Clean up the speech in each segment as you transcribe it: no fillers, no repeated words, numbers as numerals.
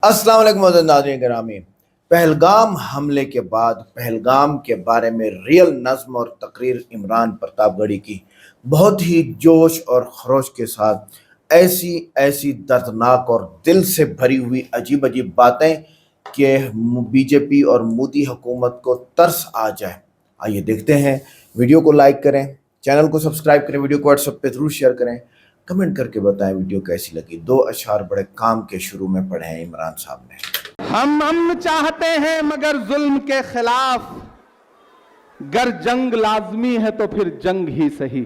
अस्सलाम वालेकुम नाज़रीन गिरामी। पहलगाम हमले के बाद पहलगाम के बारे में रियल नज़्म और तकरीर इमरान प्रतापगढ़ी की बहुत ही जोश और खरोश के साथ ऐसी ऐसी दर्दनाक और दिल से भरी हुई अजीब अजीब बातें कि बीजेपी और मोदी हुकूमत को तरस आ जाए। आइए देखते हैं। वीडियो को लाइक करें, चैनल को सब्सक्राइब करें, वीडियो को व्हाट्सएप पे जरूर शेयर करें, कमेंट करके बताएं वीडियो कैसी लगी। दो अशआर बड़े काम के शुरू में पढ़े हैं इमरान साहब ने। हम अमन चाहते हैं मगर जुल्म के खिलाफ, गर जंग लाजमी है तो फिर जंग ही सही।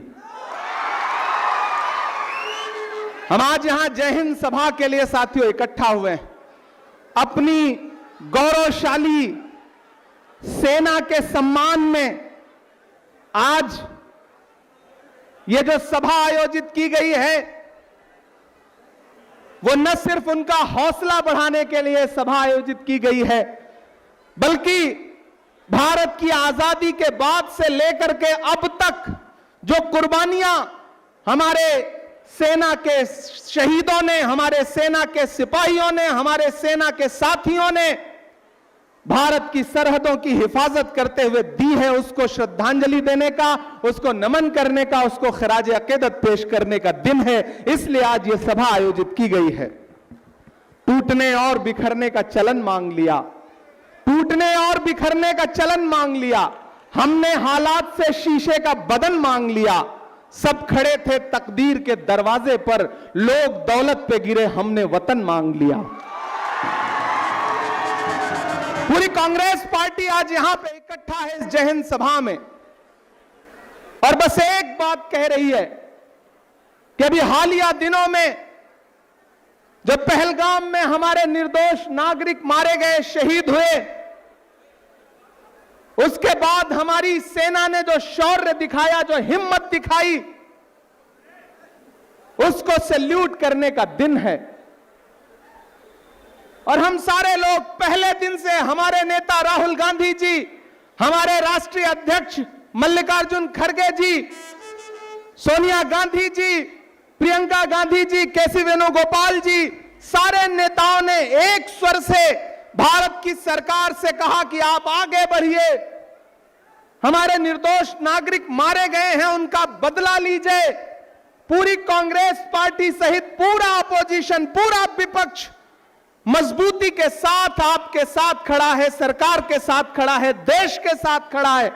हम आज यहां जय हिंद सभा के लिए साथियों इकट्ठा हुए हैं। अपनी गौरवशाली सेना के सम्मान में आज ये जो सभा आयोजित की गई है वो न सिर्फ उनका हौसला बढ़ाने के लिए सभा आयोजित की गई है, बल्कि भारत की आजादी के बाद से लेकर के अब तक जो कुर्बानियां हमारे सेना के शहीदों ने, हमारे सेना के सिपाहियों ने, हमारे सेना के साथियों ने भारत की सरहदों की हिफाजत करते हुए दी है, उसको श्रद्धांजलि देने का, उसको नमन करने का, उसको खराज अकीदत पेश करने का दिन है। इसलिए आज ये सभा आयोजित की गई है। टूटने और बिखरने का चलन मांग लिया, टूटने और बिखरने का चलन मांग लिया। हमने हालात से शीशे का बदन मांग लिया। सब खड़े थे तकदीर के दरवाजे पर, लोग दौलत पे गिरे, हमने वतन मांग लिया। पूरी कांग्रेस पार्टी आज यहां पे इकट्ठा है इस जय हिंद सभा में, और बस एक बात कह रही है कि अभी हालिया दिनों में जब पहलगाम में हमारे निर्दोष नागरिक मारे गए, शहीद हुए, उसके बाद हमारी सेना ने जो शौर्य दिखाया, जो हिम्मत दिखाई, उसको सैल्यूट करने का दिन है। और हम सारे लोग पहले दिन से, हमारे नेता राहुल गांधी जी, हमारे राष्ट्रीय अध्यक्ष मल्लिकार्जुन खड़गे जी, सोनिया गांधी जी, प्रियंका गांधी जी, केसी वेणुगोपाल जी, सारे नेताओं ने एक स्वर से भारत की सरकार से कहा कि आप आगे बढ़िए, हमारे निर्दोष नागरिक मारे गए हैं, उनका बदला लीजिए। पूरी कांग्रेस पार्टी सहित पूरा अपोजिशन, पूरा विपक्ष मजबूती के साथ आपके साथ खड़ा है, सरकार के साथ खड़ा है, देश के साथ खड़ा है।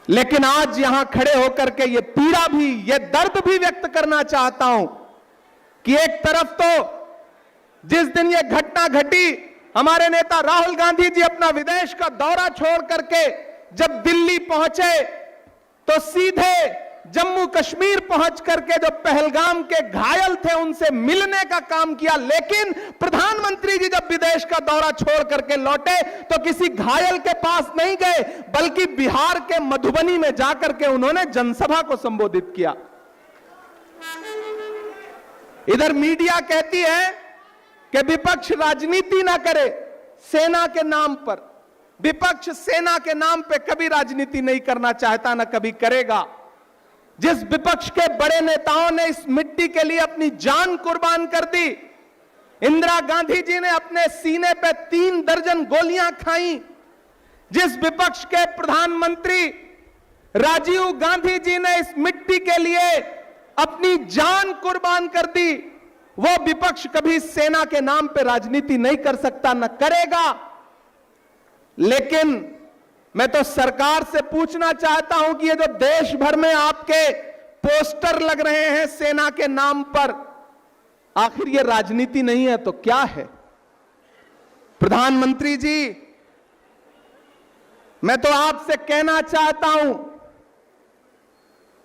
लेकिन आज यहां खड़े होकर के ये पीड़ा भी, ये दर्द भी व्यक्त करना चाहता हूं कि एक तरफ तो जिस दिन ये घटना घटी, हमारे नेता राहुल गांधी जी अपना विदेश का दौरा छोड़ करके जब दिल्ली पहुंचे तो सीधे जम्मू कश्मीर पहुंच करके जो पहलगाम के घायल थे उनसे मिलने का काम किया। लेकिन प्रधानमंत्री जी जब विदेश का दौरा छोड़ करके लौटे तो किसी घायल के पास नहीं गए, बल्कि बिहार के मधुबनी में जाकर के उन्होंने जनसभा को संबोधित किया। इधर मीडिया कहती है कि विपक्ष राजनीति ना करे सेना के नाम पर। विपक्ष सेना के नाम पे कभी राजनीति नहीं करना चाहता, ना कभी करेगा। जिस विपक्ष के बड़े नेताओं ने इस मिट्टी के लिए अपनी जान कुर्बान कर दी, इंदिरा गांधी जी ने अपने सीने पे 3 दर्जन गोलियां खाई, जिस विपक्ष के प्रधानमंत्री राजीव गांधी जी ने इस मिट्टी के लिए अपनी जान कुर्बान कर दी, वो विपक्ष कभी सेना के नाम पे राजनीति नहीं कर सकता, न करेगा। लेकिन मैं तो सरकार से पूछना चाहता हूं कि ये जो देश भर में आपके पोस्टर लग रहे हैं सेना के नाम पर, आखिर ये राजनीति नहीं है तो क्या है? प्रधानमंत्री जी, मैं तो आपसे कहना चाहता हूं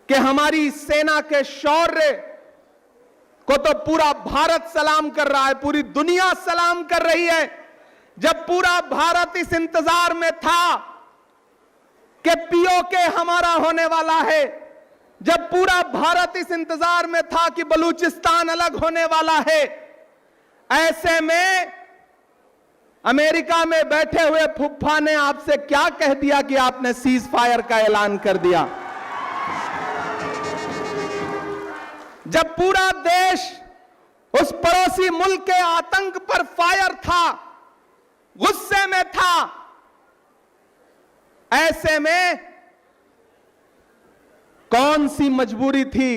कि हमारी सेना के शौर्य को तो पूरा भारत सलाम कर रहा है, पूरी दुनिया सलाम कर रही है। जब पूरा भारत इस इंतजार में था कि पीओके हमारा होने वाला है, जब पूरा भारत इस इंतजार में था कि बलूचिस्तान अलग होने वाला है, ऐसे में अमेरिका में बैठे हुए फुफ्फा ने आपसे क्या कह दिया कि आपने सीज फायर का ऐलान कर दिया। जब पूरा देश उस पड़ोसी मुल्क के आतंक पर फायर था, गुस्से में था। ऐसे में कौन सी मजबूरी थी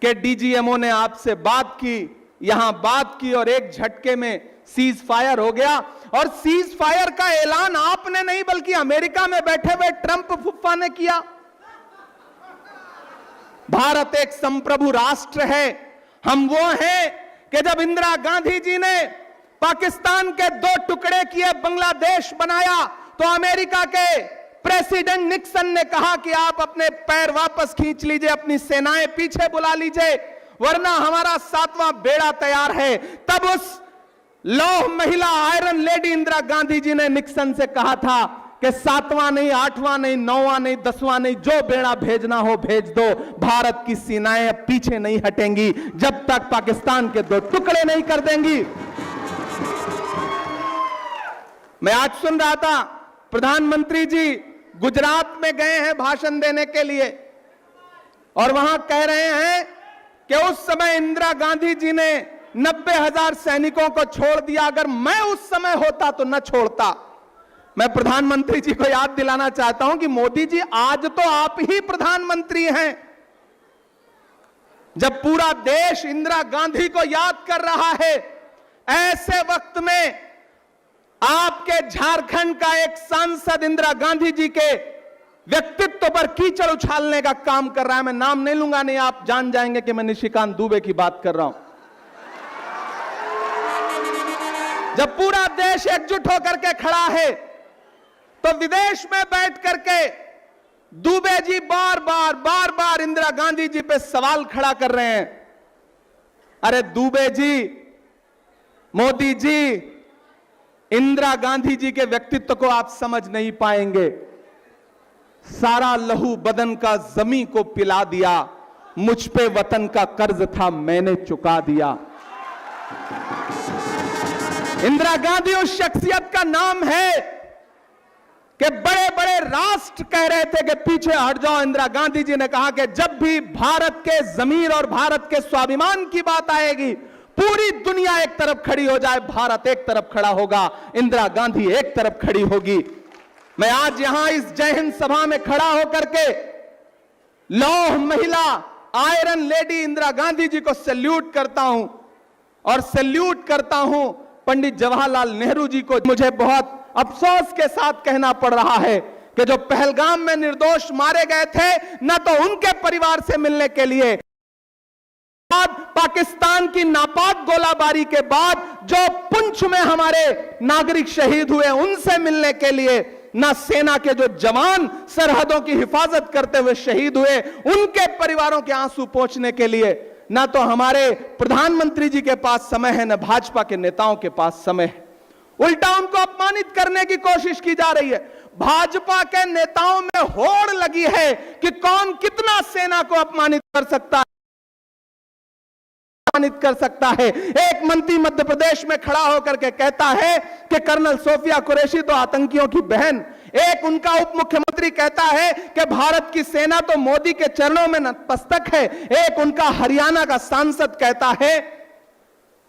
कि डीजीएमओ ने आपसे बात की, यहां बात की और एक झटके में सीज फायर हो गया। और सीज फायर का ऐलान आपने नहीं बल्कि अमेरिका में बैठे हुए ट्रंप फुफ्फा ने किया। भारत एक संप्रभु राष्ट्र है। हम वो हैं कि जब इंदिरा गांधी जी ने पाकिस्तान के 2 टुकड़े किए, बांग्लादेश बनाया, तो अमेरिका के प्रेसिडेंट निक्सन ने कहा कि आप अपने पैर वापस खींच लीजिए, अपनी सेनाएं पीछे बुला लीजिए, वरना हमारा 7वां बेड़ा तैयार है। तब उस लौह महिला आयरन लेडी इंदिरा गांधी जी ने निक्सन से कहा था कि 7वां नहीं, 8वां नहीं, 9वां नहीं, 10वां नहीं, जो बेड़ा भेजना हो भेज दो, भारत की सेनाएं पीछे नहीं हटेंगी जब तक पाकिस्तान के 2 टुकड़े नहीं कर देंगी। मैं आज सुन रहा था प्रधानमंत्री जी गुजरात में गए हैं भाषण देने के लिए, और वहां कह रहे हैं कि उस समय इंदिरा गांधी जी ने 90,000 सैनिकों को छोड़ दिया, अगर मैं उस समय होता तो न छोड़ता। मैं प्रधानमंत्री जी को याद दिलाना चाहता हूं कि मोदी जी, आज तो आप ही प्रधानमंत्री हैं। जब पूरा देश इंदिरा गांधी को याद कर रहा है, ऐसे वक्त में आपके झारखंड का एक सांसद इंदिरा गांधी जी के व्यक्तित्व पर कीचड़ उछालने का काम कर रहा है। मैं नाम नहीं लूंगा, नहीं आप जान जाएंगे कि मैं निशिकांत दुबे की बात कर रहा हूं। जब पूरा देश एकजुट होकर के खड़ा है, तो विदेश में बैठ करके दुबे जी बार बार इंदिरा गांधी जी पे सवाल खड़ा कर रहे हैं। अरे दुबे जी, मोदी जी, इंदिरा गांधी जी के व्यक्तित्व को आप समझ नहीं पाएंगे। सारा लहू बदन का जमी को पिला दिया, मुझ पे वतन का कर्ज था मैंने चुका दिया। इंदिरा गांधी उस शख्सियत का नाम है कि बड़े बड़े राष्ट्र कह रहे थे कि पीछे हट जाओ। इंदिरा गांधी जी ने कहा कि जब भी भारत के जमीर और भारत के स्वाभिमान की बात आएगी, पूरी दुनिया एक तरफ खड़ी हो जाए, भारत एक तरफ खड़ा होगा, इंदिरा गांधी एक तरफ खड़ी होगी। मैं आज यहां इस जय हिंद सभा में खड़ा होकर के लौह महिला आयरन लेडी इंदिरा गांधी जी को सैल्यूट करता हूं, और सैल्यूट करता हूं पंडित जवाहरलाल नेहरू जी को। मुझे बहुत अफसोस के साथ कहना पड़ रहा है कि जो पहलगाम में निर्दोष मारे गए थे, न तो उनके परिवार से मिलने के लिए, पाकिस्तान की नापाक गोलाबारी के बाद जो पुंछ में हमारे नागरिक शहीद हुए उनसे मिलने के लिए, ना सेना के जो जवान सरहदों की हिफाजत करते हुए शहीद हुए उनके परिवारों के आंसू पोंछने के लिए, ना तो हमारे प्रधानमंत्री जी के पास समय है, ना भाजपा के नेताओं के पास समय है। उल्टा उनको अपमानित करने की कोशिश की जा रही है। भाजपा के नेताओं में होड़ लगी है कि कौन कितना सेना को अपमानित कर सकता है। एक मंत्री मध्य प्रदेश में खड़ा होकर के कहता है कि कर्नल सोफिया कुरैशी तो आतंकियों की बहन। एक उनका उप मुख्यमंत्री कहता है कि भारत की सेना तो मोदी के चरणों में नतमस्तक है। एक उनका हरियाणा का सांसद कहता है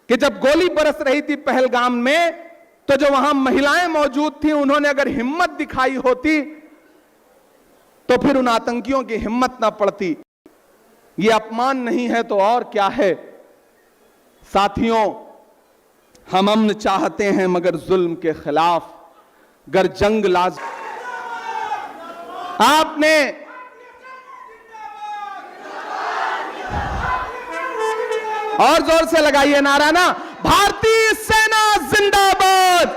कि जब गोली बरस रही थी पहलगाम में, तो जो वहां महिलाएं मौजूद थी, उन्होंने अगर हिम्मत दिखाई होती तो फिर उन आतंकियों की हिम्मत ना पड़ती। ये अपमान नहीं है तो और क्या है। साथियों, हम अमन चाहते हैं मगर जुल्म के खिलाफ गर जंग लाज। आपने और जोर से लगाइए नारा ना, भारतीय सेना जिंदाबाद,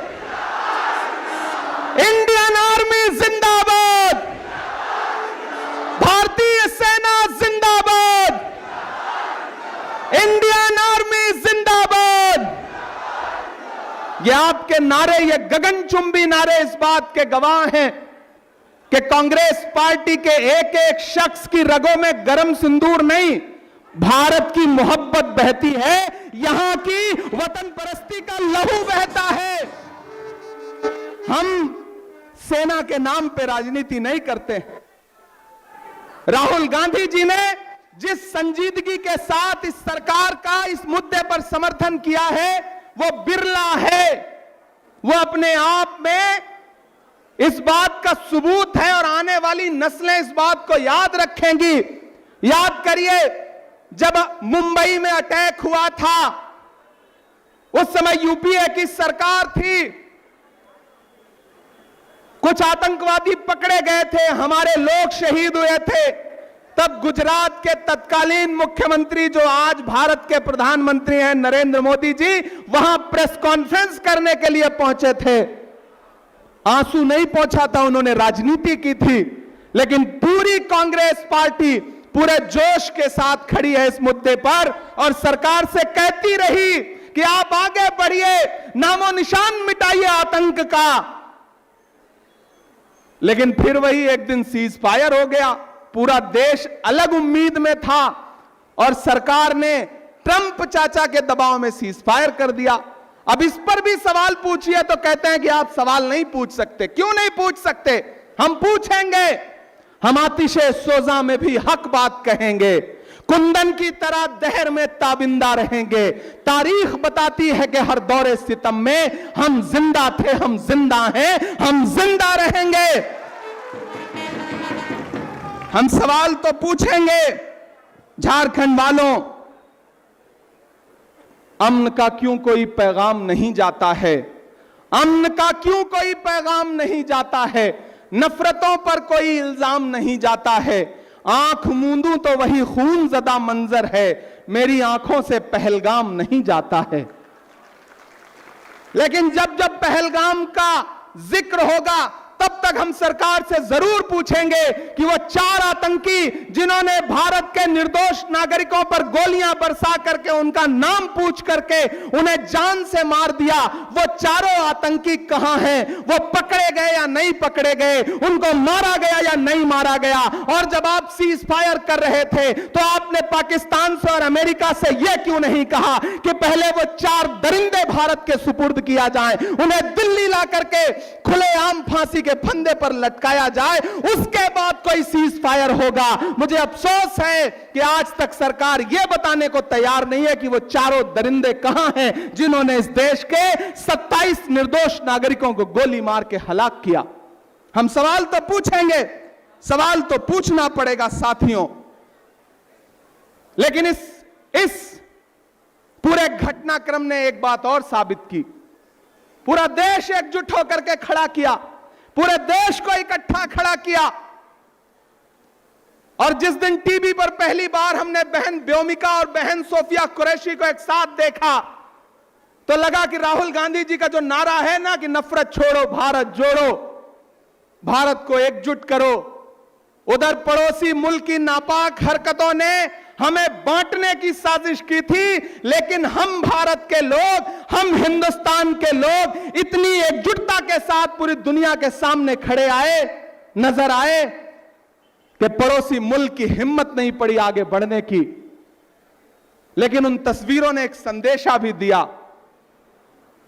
इंडियन आर्मी जिंदाबाद, भारतीय सेना जिंदाबाद, इंडियन आर्मी जिंदाबाद। ये आपके नारे, ये गगनचुंबी नारे इस बात के गवाह हैं कि कांग्रेस पार्टी के एक एक शख्स की रगों में गरम सिंदूर नहीं, भारत की मोहब्बत बहती है, यहां की वतन परस्ती का लहू बहता है। हम सेना के नाम पे राजनीति नहीं करते। राहुल गांधी जी ने जिस संजीदगी के साथ इस सरकार का इस मुद्दे पर समर्थन किया है वो बिरला है। वो अपने आप में इस बात का सबूत है और आने वाली नस्लें इस बात को याद रखेंगी। याद करिए, जब मुंबई में अटैक हुआ था उस समय यूपीए की सरकार थी, कुछ आतंकवादी पकड़े गए थे, हमारे लोग शहीद हुए थे। तब गुजरात के तत्कालीन मुख्यमंत्री जो आज भारत के प्रधानमंत्री हैं नरेंद्र मोदी जी, वहां प्रेस कॉन्फ्रेंस करने के लिए पहुंचे थे। आंसू नहीं पहुंचा था, उन्होंने राजनीति की थी, लेकिन पूरी कांग्रेस पार्टी पूरे जोश के साथ खड़ी है इस मुद्दे पर और सरकार से कहती रही कि आप आगे बढ़िए, नामो निशान मिटाइए आतंक का। लेकिन फिर वही एक दिन सीज फायर हो गया। पूरा देश अलग उम्मीद में था और सरकार ने ट्रंप चाचा के दबाव में सीज फायर कर दिया। अब इस पर भी सवाल पूछिए तो कहते हैं कि आप सवाल नहीं पूछ सकते। क्यों नहीं पूछ सकते? हम पूछेंगे। हम आतिशे सोजा में भी हक बात कहेंगे, कुंदन की तरह दहर में ताबिंदा रहेंगे। तारीख बताती है कि हर दौरे सितम में हम जिंदा थे, हम जिंदा हैं, हम जिंदा रहेंगे। हम सवाल तो पूछेंगे। झारखंड वालों, अमन का क्यों कोई पैगाम नहीं जाता है? अमन का क्यों कोई पैगाम नहीं जाता है? नफरतों पर कोई इल्जाम नहीं जाता है। आंख मूंदूं तो वही खून ज़दा मंजर है, मेरी आंखों से पहलगाम नहीं जाता है। लेकिन जब जब पहलगाम का जिक्र होगा तब तक हम सरकार से जरूर पूछेंगे कि वो 4 आतंकी जिन्होंने भारत के निर्दोष नागरिकों पर गोलियां बरसा करके उनका नाम पूछ करके उन्हें जान से मार दिया, वो चारों आतंकी कहां हैं? वो पकड़े गए या नहीं पकड़े गए? उनको मारा गया या नहीं मारा गया? और जब आप सीज फायर कर रहे थे तो आपने पाकिस्तान से और अमेरिका से यह क्यों नहीं कहा कि पहले वो 4 दरिंदे भारत के सुपुर्द किया जाए, उन्हें दिल्ली ला करके खुलेआम फांसी के फंदे पर लटकाया जाए, उसके बाद कोई सीज फायर होगा। मुझे अफसोस है कि आज तक सरकार यह बताने को तैयार नहीं है कि वो चारों दरिंदे कहां हैं जिन्होंने इस देश के 27 निर्दोष नागरिकों को गोली मार के हलाक किया। हम सवाल तो पूछेंगे, सवाल तो पूछना पड़ेगा साथियों। लेकिन इस पूरे घटनाक्रम ने एक बात और साबित की, पूरा देश एकजुट होकर के खड़ा किया, पूरे देश को इकट्ठा खड़ा किया। और जिस दिन टीवी पर पहली बार हमने बहन व्योमिका और बहन सोफिया कुरैशी को एक साथ देखा तो लगा कि राहुल गांधी जी का जो नारा है ना कि नफरत छोड़ो भारत जोड़ो, भारत को एकजुट करो, उधर पड़ोसी मुल्क की नापाक हरकतों ने हमें बांटने की साजिश की थी, लेकिन हम भारत के लोग, हम हिंदुस्तान के लोग इतनी एकजुटता के साथ पूरी दुनिया के सामने खड़े आए, नजर आए कि पड़ोसी मुल्क की हिम्मत नहीं पड़ी आगे बढ़ने की। लेकिन उन तस्वीरों ने एक संदेशा भी दिया।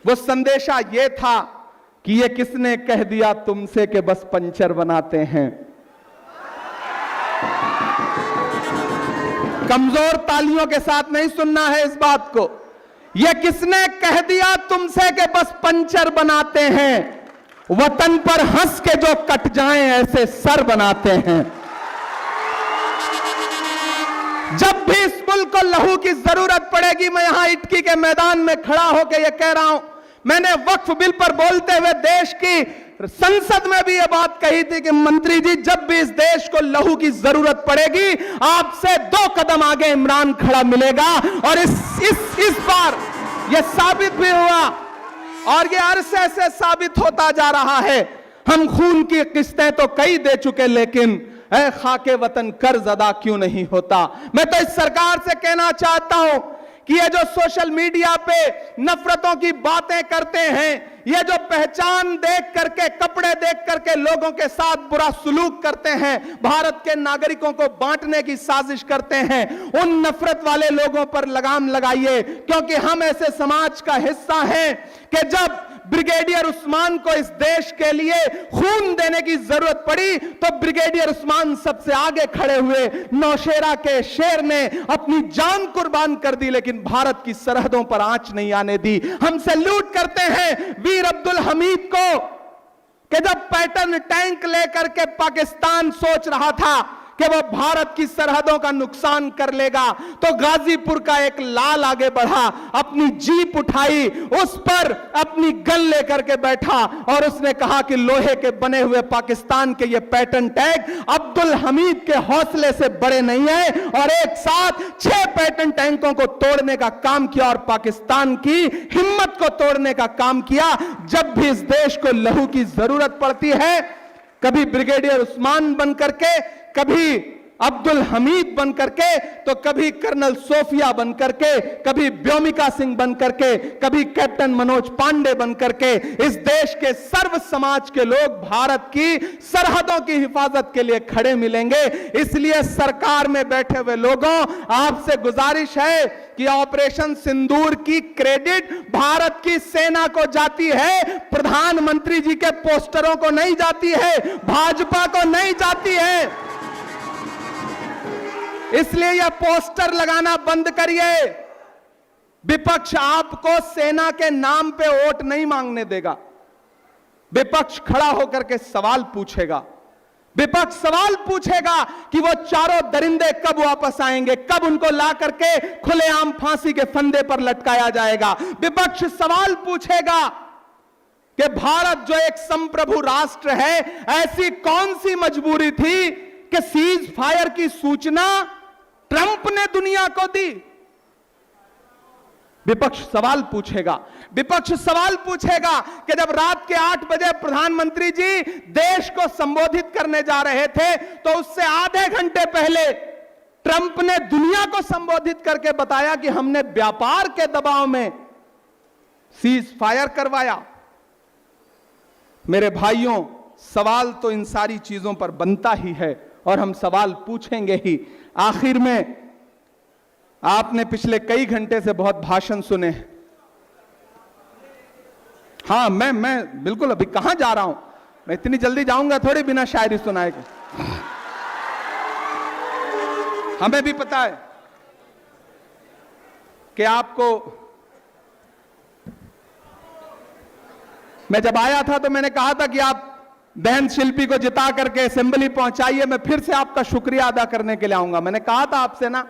वो संदेशा यह था कि ये किसने कह दिया तुमसे कि बस पंचर बनाते हैं। कमजोर तालियों के साथ नहीं सुनना है इस बात को। यह किसने कह दिया तुमसे कि बस पंचर बनाते हैं, वतन पर हंस के जो कट जाएं ऐसे सर बनाते हैं। जब भी इस मुल्क को लहू की जरूरत पड़ेगी, मैं यहां इटकी के मैदान में खड़ा होकर यह कह रहा हूं, मैंने वक्फ बिल पर बोलते हुए देश की संसद में भी यह बात कही थी कि मंत्री जी जब भी इस देश को लहू की जरूरत पड़ेगी आपसे 2 कदम आगे इमरान खड़ा मिलेगा। और इस बार यह साबित भी हुआ और यह अरसे से साबित होता जा रहा है। हम खून की किस्तें तो कई दे चुके, लेकिन ऐ खाके वतन कर्ज अदा क्यों नहीं होता। मैं तो इस सरकार से कहना चाहता हूं कि ये जो सोशल मीडिया पे नफरतों की बातें करते हैं, ये जो पहचान देख करके, कपड़े देख करके लोगों के साथ बुरा सुलूक करते हैं, भारत के नागरिकों को बांटने की साजिश करते हैं, उन नफरत वाले लोगों पर लगाम लगाइए, क्योंकि हम ऐसे समाज का हिस्सा हैं कि जब ब्रिगेडियर उस्मान को इस देश के लिए खून देने की जरूरत पड़ी तो ब्रिगेडियर उस्मान सबसे आगे खड़े हुए। नौशेरा के शेर ने अपनी जान कुर्बान कर दी, लेकिन भारत की सरहदों पर आंच नहीं आने दी। हम सैल्यूट करते हैं वीर अब्दुल हमीद को कि जब पैटर्न टैंक लेकर के पाकिस्तान सोच रहा था कि वो भारत की सरहदों का नुकसान कर लेगा, तो गाजीपुर का एक लाल आगे बढ़ा, अपनी जीप उठाई, उस पर अपनी गन लेकर के बैठा और उसने कहा कि लोहे के बने हुए पाकिस्तान के ये पैटर्न टैंक अब्दुल हमीद के हौसले से बड़े नहीं है, और एक साथ 6 पैटर्न टैंकों को तोड़ने का काम किया और पाकिस्तान की हिम्मत को तोड़ने का काम किया। जब भी इस देश को लहू की जरूरत पड़ती है, कभी ब्रिगेडियर उस्मान बन करके, कभी अब्दुल हमीद बन करके, तो कभी कर्नल सोफिया बन करके, कभी व्योमिका सिंह बन करके, कभी कैप्टन मनोज पांडे बन करके, इस देश के सर्व समाज के लोग भारत की सरहदों की हिफाजत के लिए खड़े मिलेंगे। इसलिए सरकार में बैठे हुए लोगों, आपसे गुजारिश है कि ऑपरेशन सिंदूर की क्रेडिट भारत की सेना को जाती है, प्रधानमंत्री जी के पोस्टरों को नहीं जाती है, भाजपा को नहीं जाती है। इसलिए यह पोस्टर लगाना बंद करिए। विपक्ष आपको सेना के नाम पे वोट नहीं मांगने देगा। विपक्ष खड़ा होकर के सवाल पूछेगा। विपक्ष सवाल पूछेगा कि वो चारों दरिंदे कब वापस आएंगे, कब उनको ला करके खुलेआम फांसी के फंदे पर लटकाया जाएगा। विपक्ष सवाल पूछेगा कि भारत जो एक संप्रभु राष्ट्र है, ऐसी कौन सी मजबूरी थी कि सीज फायर की सूचना ट्रंप ने दुनिया को दी। विपक्ष सवाल पूछेगा। विपक्ष सवाल पूछेगा कि जब रात के 8 बजे प्रधानमंत्री जी देश को संबोधित करने जा रहे थे, तो उससे आधे घंटे पहले ट्रंप ने दुनिया को संबोधित करके बताया कि हमने व्यापार के दबाव में सीज फायर करवाया। मेरे भाइयों, सवाल तो इन सारी चीजों पर बनता ही है और हम सवाल पूछेंगे ही। आखिर में, आपने पिछले कई घंटे से बहुत भाषण सुने। हाँ, मैं बिल्कुल अभी कहां जा रहा हूं, मैं इतनी जल्दी जाऊंगा थोड़ी बिना शायरी सुनाए के। हमें भी पता है कि आपको, मैं जब आया था तो मैंने कहा था कि आप बहन शिल्पी को जिता करके असेंबली पहुंचाइए, मैं फिर से आपका शुक्रिया अदा करने के लिए आऊंगा। मैंने कहा था आपसे ना।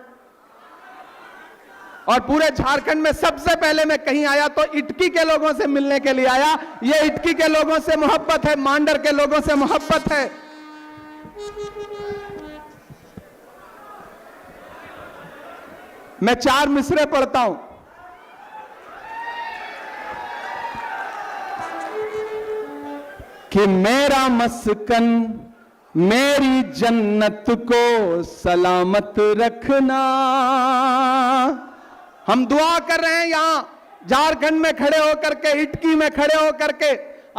और पूरे झारखंड में सबसे पहले मैं कहीं आया तो इटकी के लोगों से मिलने के लिए आया। ये इटकी के लोगों से मोहब्बत है, मांडर के लोगों से मोहब्बत है। मैं 4 मिसरे पढ़ता हूं। कि मेरा मस्कन मेरी जन्नत को सलामत रखना। हम दुआ कर रहे हैं यहां झारखंड में खड़े होकर के, इटकी में खड़े होकर के,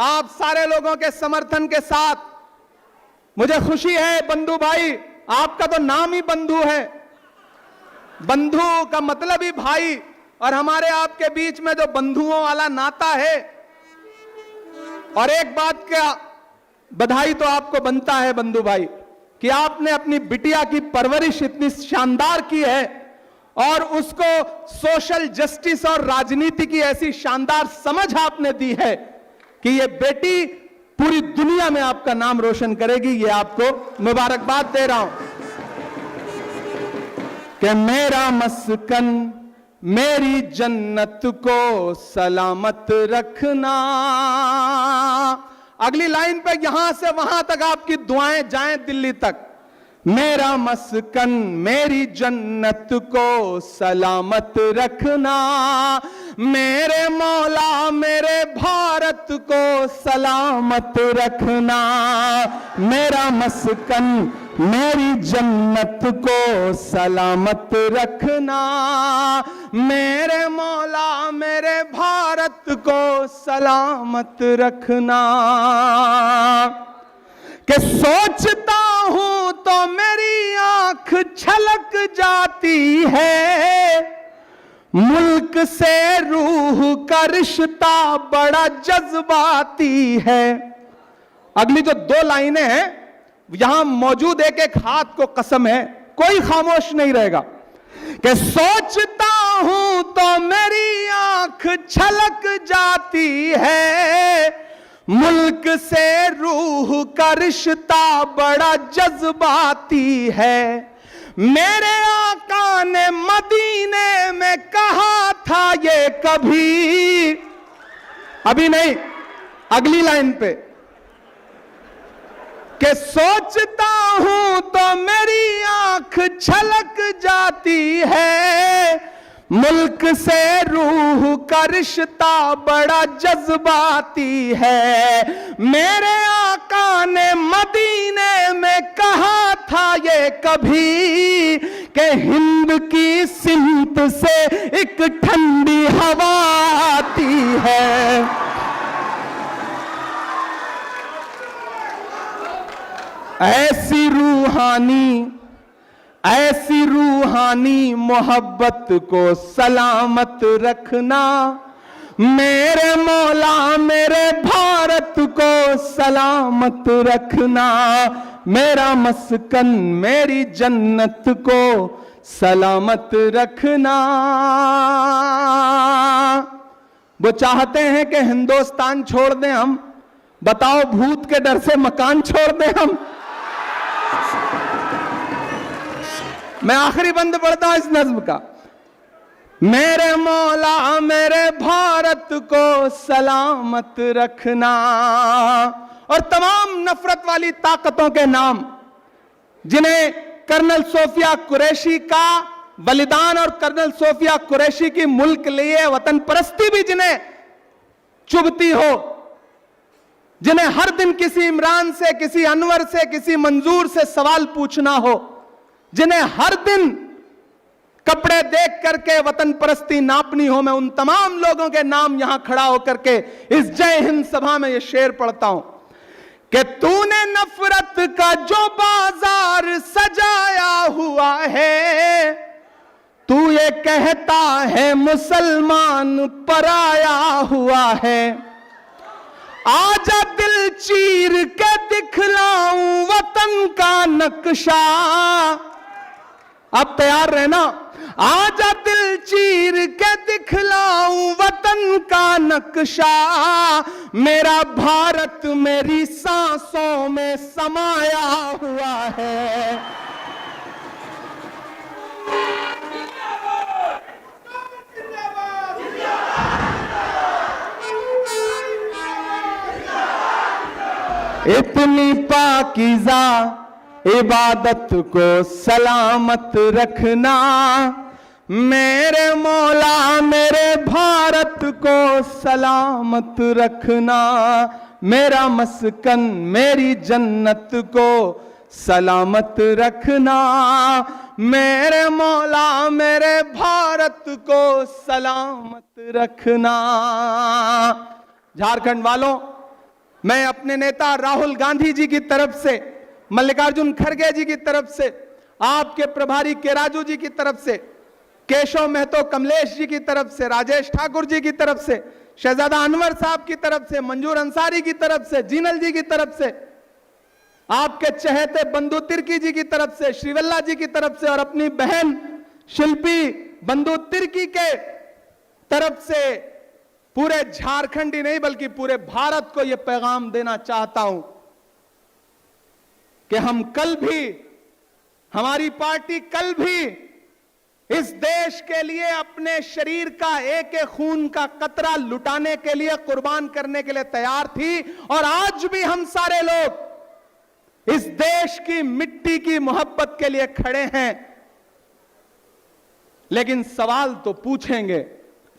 आप सारे लोगों के समर्थन के साथ। मुझे खुशी है बंधु भाई, आपका तो नाम ही बंधु है। बंधु का मतलब ही भाई, और हमारे आपके बीच में जो बंधुओं वाला नाता है। और एक बात का बधाई तो आपको बनता है बंधु भाई, कि आपने अपनी बिटिया की परवरिश इतनी शानदार की है और उसको सोशल जस्टिस और राजनीति की ऐसी शानदार समझ आपने दी है कि ये बेटी पूरी दुनिया में आपका नाम रोशन करेगी। ये आपको मुबारकबाद दे रहा हूं कि मेरा मस्कन मेरी जन्नत को सलामत रखना। अगली लाइन पे यहां से वहां तक आपकी दुआएं जाएं दिल्ली तक। मेरा मस्कन मेरी जन्नत को सलामत रखना, मेरे मौला मेरे भारत को सलामत रखना। मेरा मस्कन मेरी जन्नत को सलामत रखना, मेरे मौला मेरे भारत को सलामत रखना। कि सोचता हूं तो मेरी आंख छलक जाती है, मुल्क से रूह का रिश्ता बड़ा जज्बाती है। अगली जो दो लाइनें हैं, यहां मौजूद एक एक हाथ को कसम है, कोई खामोश नहीं रहेगा, कि सोचता हूं तो मेरी आंख छलक जाती है, मुल्क से रूह का रिश्ता बड़ा जज्बाती है। मेरे आका ने मदीने में कहा था ये कभी, अभी नहीं, अगली लाइन पे, कि सोचता हूं तो मेरी आंख छलक जाती है, मुल्क से रूह का रिश्ता बड़ा जज्बाती है। मेरे आका ने मदीने में कहा था ये कभी, कि हिंद की सिमत से एक ठंडी हवा आती है। ऐसी रूहानी मोहब्बत को सलामत रखना, मेरे मौला मेरे भारत को सलामत रखना, मेरा मस्कन मेरी जन्नत को सलामत रखना। वो चाहते हैं कि हिंदुस्तान छोड़ दें हम, बताओ भूत के डर से मकान छोड़ दें हम? मैं आखिरी बंद पढ़ता हूं इस नज्म का। मेरे मौला मेरे भारत को सलामत रखना। और तमाम नफरत वाली ताकतों के नाम, जिन्हें कर्नल सोफिया कुरैशी का बलिदान और कर्नल सोफिया कुरैशी की मुल्क लिए वतन परस्ती भी जिन्हें चुभती हो, जिन्हें हर दिन किसी इमरान से, किसी अनवर से, किसी मंजूर से सवाल पूछना हो, जिन्हें हर दिन कपड़े देख करके वतन परस्ती नापनी हो, मैं उन तमाम लोगों के नाम यहां खड़ा होकर के इस जय हिंद सभा में यह शेर पढ़ता हूं कि तूने नफरत का जो बाजार सजाया हुआ है, तू ये कहता है मुसलमान पराया हुआ है, आजा दिल चीर के दिखलाऊं वतन का नक्शा। अब तैयार रहना, आजा दिल चीर के दिखलाऊं वतन का नक्शा, मेरा भारत मेरी सांसों में समाया हुआ है। इतनी पाकीज़ा इबादत को सलामत रखना, मेरे मौला मेरे भारत को सलामत रखना, मेरा मस्कन मेरी जन्नत को सलामत रखना, मेरे मौला मेरे भारत को सलामत रखना। झारखंड वालों, मैं अपने नेता राहुल गांधी जी की तरफ से, मल्लिकार्जुन खड़गे जी की तरफ से, आपके प्रभारी केराजू जी की तरफ से, केशव महतो कमलेश जी की तरफ से, राजेश ठाकुर जी की तरफ से, शहजादा अनवर साहब की तरफ से, मंजूर अंसारी की तरफ से, जीनल जी की तरफ से, आपके चहेते बंधु तिर्की जी की तरफ से, श्रीवल्ला जी की तरफ से और अपनी बहन शिल्पी बंधु तिर्की के तरफ से पूरे झारखंड ही नहीं बल्कि पूरे भारत को यह पैगाम देना चाहता हूं कि हम कल भी, हमारी पार्टी कल भी इस देश के लिए अपने शरीर का एक एक खून का कतरा लुटाने के लिए, कुर्बान करने के लिए तैयार थी। और आज भी हम सारे लोग इस देश की मिट्टी की मोहब्बत के लिए खड़े हैं। लेकिन सवाल तो पूछेंगे,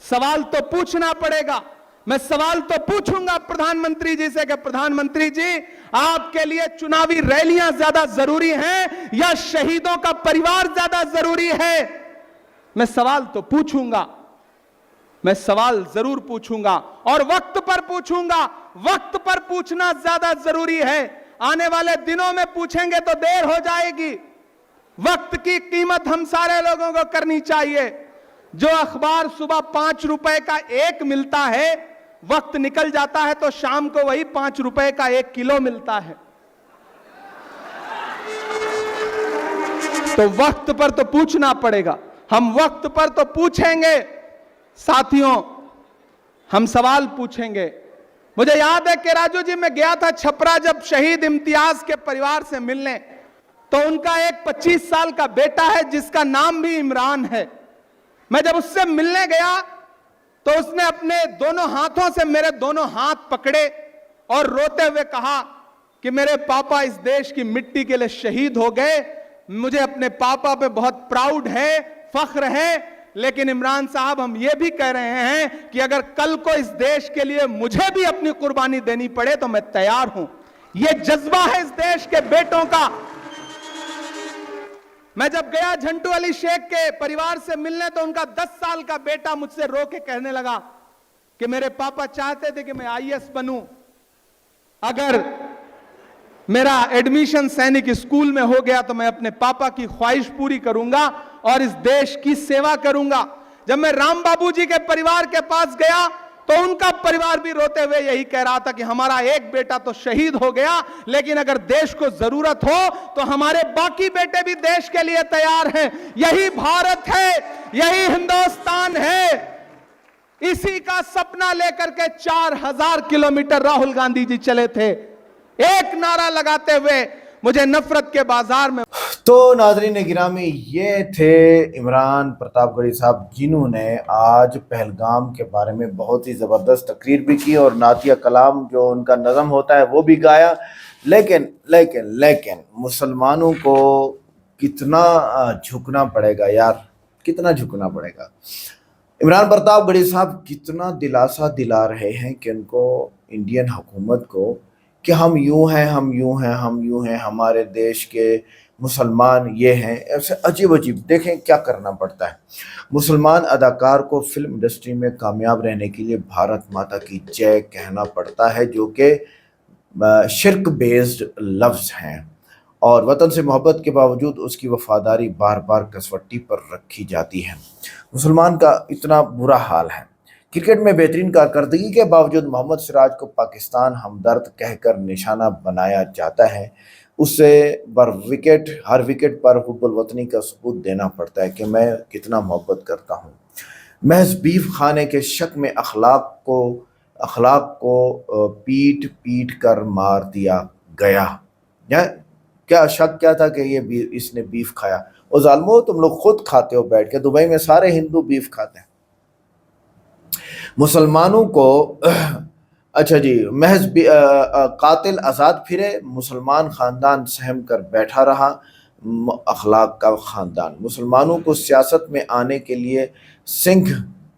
सवाल तो पूछना पड़ेगा। मैं सवाल तो पूछूंगा प्रधानमंत्री जी से कि प्रधानमंत्री जी, आपके लिए चुनावी रैलियां ज्यादा जरूरी हैं या शहीदों का परिवार ज्यादा जरूरी है? मैं सवाल तो पूछूंगा, मैं सवाल जरूर पूछूंगा और वक्त पर पूछूंगा। वक्त पर पूछना ज्यादा जरूरी है। आने वाले दिनों में पूछेंगे तो देर हो जाएगी। वक्त की कीमत हम सारे लोगों को करनी चाहिए। जो अखबार सुबह 5 रुपए का एक मिलता है, वक्त निकल जाता है तो शाम को वही 5 रुपए का 1 किलो मिलता है। तो वक्त पर तो पूछना पड़ेगा, हम वक्त पर तो पूछेंगे साथियों, हम सवाल पूछेंगे। मुझे याद है कि राजू जी, मैं गया था छपरा जब शहीद इम्तियाज के परिवार से मिलने, तो उनका एक 25 साल का बेटा है जिसका नाम भी इमरान है। मैं जब उससे मिलने गया तो उसने अपने दोनों हाथों से मेरे दोनों हाथ पकड़े और रोते हुए कहा कि मेरे पापा इस देश की मिट्टी के लिए शहीद हो गए, मुझे अपने पापा पे बहुत प्राउड है, फख्र है, लेकिन इमरान साहब हम ये भी कह रहे हैं कि अगर कल को इस देश के लिए मुझे भी अपनी कुर्बानी देनी पड़े तो मैं तैयार हूं। ये जज्बा है इस देश के बेटों का। मैं जब गया झंटू अली शेख के परिवार से मिलने तो उनका 10 साल का बेटा मुझसे रो के कहने लगा कि मेरे पापा चाहते थे कि मैं आईएएस बनूं, अगर मेरा एडमिशन सैनिक स्कूल में हो गया तो मैं अपने पापा की ख्वाहिश पूरी करूंगा और इस देश की सेवा करूंगा। जब मैं राम बाबू जी के परिवार के पास गया तो उनका परिवार भी रोते हुए यही कह रहा था कि हमारा एक बेटा तो शहीद हो गया, लेकिन अगर देश को जरूरत हो तो हमारे बाकी बेटे भी देश के लिए तैयार हैं। यही भारत है, यही हिंदुस्तान है। इसी का सपना लेकर के 4000 किलोमीटर राहुल गांधी जी चले थे, एक नारा लगाते हुए, मुझे नफरत के बाजार में। तो नाज़रीन गिरामी, ये थे इमरान प्रतापगढ़ी साहब, जिन्होंने आज पहलगाम के बारे में बहुत ही ज़बरदस्त तकरीर भी की और नातिया कलाम जो उनका नज़म होता है वो भी गाया। लेकिन लेकिन लेकिन मुसलमानों को कितना झुकना पड़ेगा यार, कितना झुकना पड़ेगा। इमरान प्रतापगढ़ी साहब कितना दिलासा दिला रहे हैं कि उनको, इंडियन हुकूमत को, कि हम यूं हैं, हम यूं हैं, हम यूं हैं, हमारे देश के मुसलमान ये हैं। ऐसे अजीब अजीब देखें क्या करना पड़ता है। मुसलमान अदाकार को फिल्म इंडस्ट्री में कामयाब रहने के लिए भारत माता की जय कहना पड़ता है, जो कि शिर्क बेस्ड लफ्ज़ हैं, और वतन से मोहब्बत के बावजूद उसकी वफादारी बार बार कसवट्टी पर रखी जाती है। मुसलमान का इतना बुरा हाल है। क्रिकेट में बेहतरीन कारकर्दगी के बावजूद मोहम्मद सिराज को पाकिस्तान हमदर्द कहकर निशाना बनाया जाता है। उसे हर विकेट पर हुब्बुल वतनी का सबूत देना पड़ता है कि मैं कितना मोहब्बत करता हूँ। महज बीफ खाने के शक में अखलाक को पीट पीट कर मार दिया गया। क्या शक क्या था कि इसने बीफ खाया? और जालमो, तुम लोग खुद खाते हो बैठ के, दुबई में सारे हिंदू बीफ खाते हैं। मुसलमानों को अच्छा जी, महज कातिल आज़ाद फिरे, मुसलमान ख़ानदान सहम कर बैठा रहा। अखलाक का ख़ानदान। मुसलमानों को सियासत में आने के लिए सिंह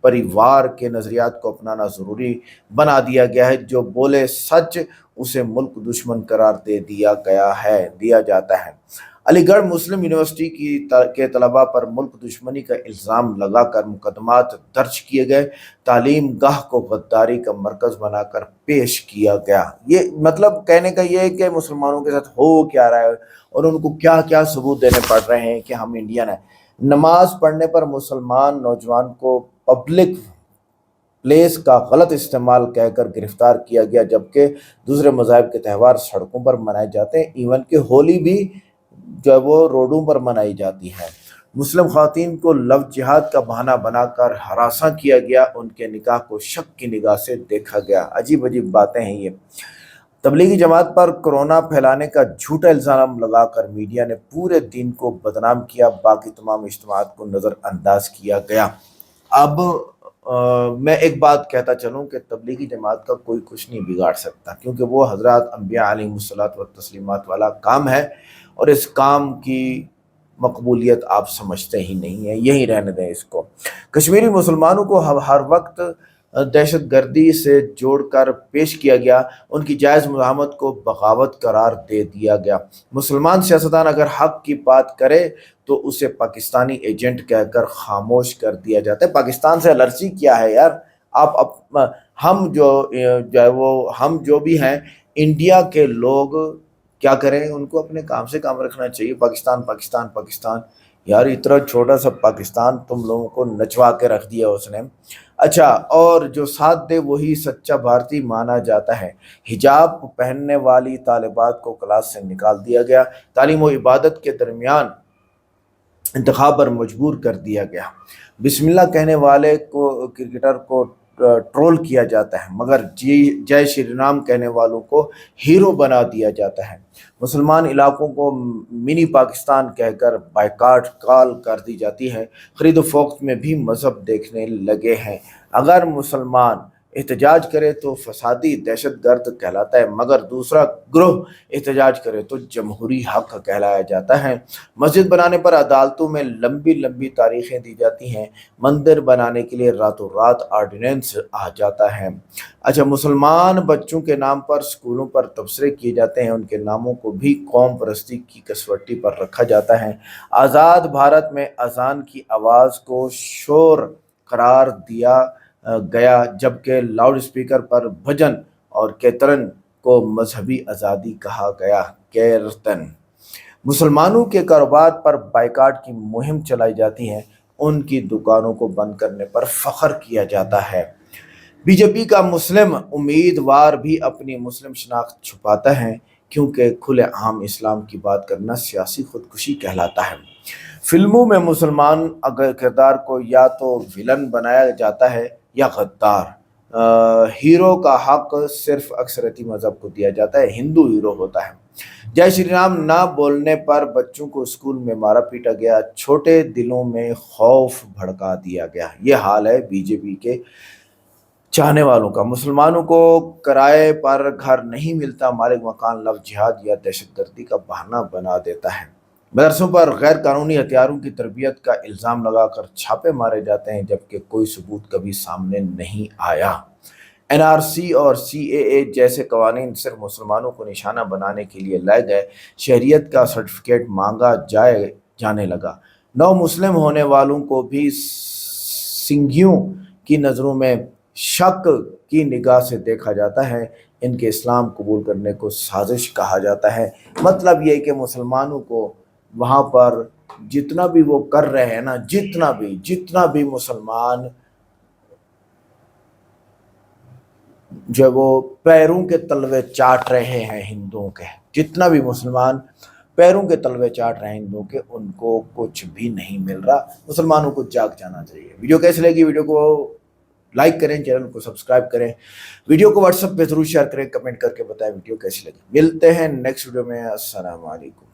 परिवार के नज़रियात को अपनाना ज़रूरी बना दिया गया है। जो बोले सच उसे मुल्क दुश्मन करार दिया जाता है। अलीगढ़ मुस्लिम यूनिवर्सिटी के तलबा पर मुल्क दुश्मनी का इल्ज़ाम लगाकर मुकदमात दर्ज किए गए। तालीम गाह को गद्दारी का मरकज़ बनाकर पेश किया गया। ये मतलब कहने का ये है कि मुसलमानों के साथ हो क्या रहा है और उनको क्या क्या सबूत देने पड़ रहे हैं कि हम इंडियन हैं। नमाज पढ़ने पर मुसलमान नौजवान को पब्लिक प्लेस का गलत इस्तेमाल कहकर गिरफ्तार किया गया, जबकि दूसरे मज़ाहिब के त्यौहार सड़कों पर मनाए जाते हैं। इवन कि होली भी जो है वो रोडों पर मनाई जाती है। मुस्लिम ख़वातीन को लव जिहाद का बहाना बनाकर हरासा किया गया, उनके निकाह को शक की निगाह से देखा गया। अजीब अजीब बातें हैं ये। तबलीगी जमात पर कोरोना फैलाने का झूठा इल्ज़ाम लगाकर मीडिया ने पूरे दिन को बदनाम किया, बाकी तमाम इज्तिमात को नज़रअंदाज किया गया। अब मैं एक बात कहता चलूँ कि तबलीगी जमात का कोई कुछ नहीं बिगाड़ सकता, क्योंकि वो हज़रात अंबिया अलैहिमुस्सलात व तस्लीमात वाला काम है और इस काम की मकबूलियत आप समझते ही नहीं है। यही रहने दें इसको। कश्मीरी मुसलमानों को हर वक्त दहशत गर्दी से जोड़कर पेश किया गया, उनकी जायज़ मुज़ाहमत को बगावत करार दे दिया गया। मुसलमान सियासतदान अगर हक़ की बात करे तो उसे पाकिस्तानी एजेंट कहकर खामोश कर दिया जाता है। पाकिस्तान से एलर्जी क्या है यार? हम जो भी हैं इंडिया के लोग क्या करें, उनको अपने काम से काम रखना चाहिए। पाकिस्तान पाकिस्तान पाकिस्तान, यार इतना छोटा सा पाकिस्तान तुम लोगों को नचवा के रख दिया उसने। अच्छा, और जो साथ दे वही सच्चा भारतीय माना जाता है। हिजाब पहनने वाली तालिबात को क्लास से निकाल दिया गया। तालीम व इबादत के दरमियान इंतखाब पर मजबूर कर दिया गया। बिस्मिल्लाह कहने वाले को क्रिकेटर को ट्रोल किया जाता है, मगर जी जय श्री राम कहने वालों को हीरो बना दिया जाता है। मुसलमान इलाकों को मिनी पाकिस्तान कहकर बायकाट कॉल कर दी जाती है। खरीद फरोख्त में भी मजहब देखने लगे हैं। अगर मुसलमान एहतजाज करे तो फसादी दहशतगर्द कहलाता है, मगर दूसरा ग्रोह एहतजाज करे तो जमहूरी हक कहलाया जाता है। मस्जिद बनाने पर अदालतों में लंबी लंबी तारीखें दी जाती हैं। मंदिर बनाने के लिए रातों रात ऑर्डिनेंस आ जाता है। अच्छा, मुसलमान बच्चों के नाम पर स्कूलों पर तबसरे किए जाते हैं। उनके नामों को भी कौम परस्ती की कसवट्टी पर रखा जाता है। आज़ाद भारत में अजान की आवाज़ को शोर करार दिया गया, जबकि लाउड स्पीकर पर भजन और कीर्तन को मजहबी आज़ादी कहा गया। कीर्तन मुसलमानों के कारोबार पर बाइकाट की मुहिम चलाई जाती है। उनकी दुकानों को बंद करने पर फख्र किया जाता है। बीजेपी का मुस्लिम उम्मीदवार भी अपनी मुस्लिम शनाख्त छुपाता है, क्योंकि खुले आम इस्लाम की बात करना सियासी खुदकुशी कहलाता है। फिल्मों में मुसलमान अगर किरदार को या तो विलन बनाया जाता है या गद्दार। हीरो का हक सिर्फ अक्सरती मजहब को दिया जाता है। हिंदू हीरो होता है। जय श्री राम ना बोलने पर बच्चों को स्कूल में मारा पीटा गया। छोटे दिलों में खौफ भड़का दिया गया। ये हाल है बीजेपी के चाहने वालों का। मुसलमानों को किराए पर घर नहीं मिलता। मालिक मकान लव जिहाद या दहशतगर्दी का बहाना बना देता है। मदरसों पर गैर कानूनी हथियारों की तरबियत का इल्ज़ाम लगाकर छापे मारे जाते हैं, जबकि कोई सबूत कभी सामने नहीं आया। एनआरसी और सीएए जैसे कवानीन सिर्फ मुसलमानों को निशाना बनाने के लिए लाए गए। शहरियत का सर्टिफिकेट मांगा जाने लगा। नौ मुस्लिम होने वालों को भी सिंघियों की नज़रों में शक की निगाह से देखा जाता है। इनके इस्लाम कबूल करने को साजिश कहा जाता है। मतलब ये कि मुसलमानों को वहाँ पर जितना भी वो कर रहे हैं ना, जितना भी मुसलमान जो वो पैरों के तलवे चाट रहे हैं हिंदुओं के, जितना भी मुसलमान पैरों के तलवे चाट रहे हैं हिंदुओं के, उनको कुछ भी नहीं मिल रहा। मुसलमानों को जाग जाना चाहिए। वीडियो कैसी लगी? वीडियो को लाइक करें, चैनल को सब्सक्राइब करें, वीडियो को व्हाट्सएप पे जरूर शेयर करें, कमेंट करके बताएं वीडियो कैसी लगी। मिलते हैं नेक्स्ट वीडियो में। अस्सलाम वालेकुम।